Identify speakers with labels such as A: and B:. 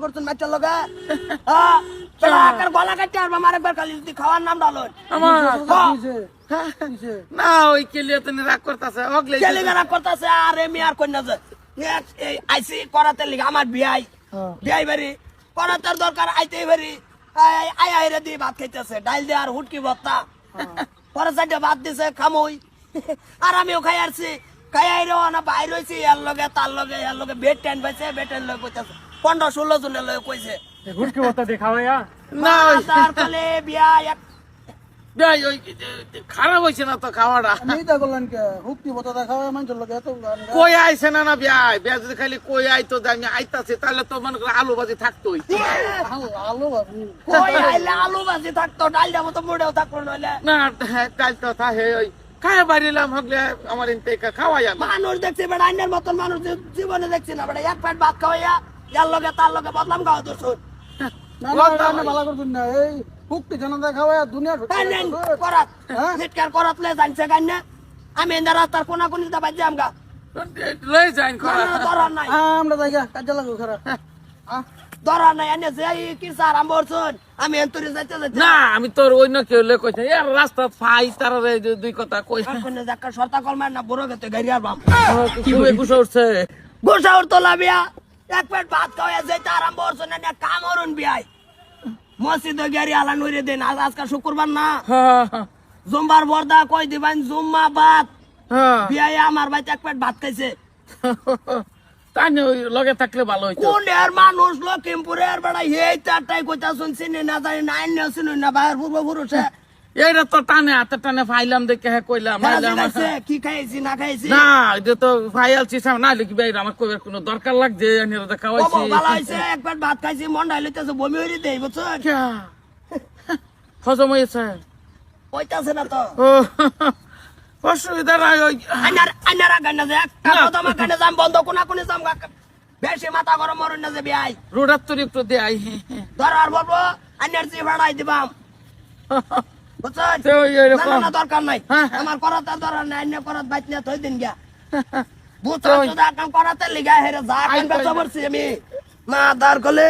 A: করছেন বাচ্চার লগে হ্যাঁ তোর গলা কাটতে আর আমার একবার খালি যদি খাওয়ার নাম ডালো
B: আমার
C: কিসে?
B: না ওই কেলিয়া তো রাগ করতেছে অগলে
A: কেলে রাগ করতেছে আর এমি আর কন্যা যে আইসি করাতে লিগে আমার বিয়াই বাড়ি করাতের দরকার আইতেই বাড়ি আই রে দিয়ে ভাত খাইতেছে ডাইল দিয়ে আর হুটকি ভত্তা পরে চারটে ভাত দিছে খামই আর আমিও খাই আসছি খাই আইরো না বাইর হয়েছি এর লগে তার লগে বেড টেন পাইছে বেড টেন লগে কইতেছে 15-16 জনের লগে কইছে
C: হুটকি বতা দেখাওয়া
B: না
A: তার ফলে বিয়া এক
B: ভাই ওই খারাপ হয়েছে না তো খাওয়াটা
C: আমি তা করলেন কে হুটকি বতা দেখাওয়া মানুষের লোক এত
B: কই আইছে না না বিয়াই বিয়া যদি খালি কই আইতো যে আমি আইতাছি তাহলে তো মনে করে আলু ভাজি থাকতোই
C: আলো বাবু
A: কই আইলে আলু ভাজি থাকতো ডাল দেবো তো মুড়েও থাকতো নইলে
B: না কাল তো থাকে ওই খায় বাড়িলাম হগলে আমার ইনতে খাওয়াই আমি
A: মানুষ দেখছি বেড়া আইনের মতন মানুষ জীবনে দেখছি না বেড়া এক প্লেট ভাত খাওয়াইয়া এর লগে তার লগে বদলাম খাওয়া দোষুন
C: না ভালো করছেন না এই হুটকি জানা দেখাওয়া দুনিয়া
A: করাত হিটকার করাত লে জানছে গান না আমি এন্দার রাস্তার কোনা কোনি দা বাজে আমগা
B: লই যাইন খরা
A: দরার নাই
C: আমরা জায়গা কাজে লাগো খারাপ
A: দরার নাই এনে যে কি সার আমরছুন আমি এন্তরি যাইতে যাইতে
B: না আমি তোর অন্য কেউ লে কইছে এর রাস্তা ফাই তার দুই কথা কই
A: কোনে যাকা শর্তা কলমার না বড় গতে গাড়ি আর বাম
B: খুবই গুছা উঠছে
A: গোসাউর তো লাবিয়া এক প্লেট ভাত খাওয়া যাইতে আরাম করছুন না কাম হরুন বিয়াই মসজিদে গাড়ি আলা নইরে দেন আজকাল শুক্রবার না জুম্বার বর্দা কই দিবেন জুম্মা বাত বিয়াই আমার ভাই এক প্লেট ভাত খাইছে
B: তাই ওই লগে থাকলে ভালো হইতো
A: কোনের মানুষ লখিমপুরের বেড়া এই চারটাই কইতা শুনছি না জানি নাই না শুনুন না বাইরের পূর্বপুরুষে
B: এইটা তো টানে হাতে টানে ফাইলাম দেখে হ্যাঁ কইলাম
A: কি খাইছি না খাইছি
B: না এটা তো ফাইলছি না লিখি ভাই আমার কইবার কোনো দরকার লাগছে এনে খাওয়াইছি
A: ভালো হয়েছে এক প্লেট ভাত খাইছি মন ডাইলিতেছে বমি হইরে দেই বুঝছেন
B: হজম হয়েছে
A: কইতাছে না তো
B: ও অসুবিধা নাই ওই
A: আইনারা গান্না যে একটা কথা আমার কানে যাম বন্ধ কোনা কোনে যাম বেশি মাথা গরম মরুন না যে বিয়াই
B: রোডার তোর একটু দেয়
A: ধরার বলবো আইনার চেয়ে ভাড়াই দিবাম বুঝছেন না দরকার নাই আমার করাতে দরকার নাই আইনে করাত বাইত না থই দিন গিয়া বুঝছেন তো কাম করাতে লিগা হেরে যা কাম করতে পারছি আমি মা দার গলে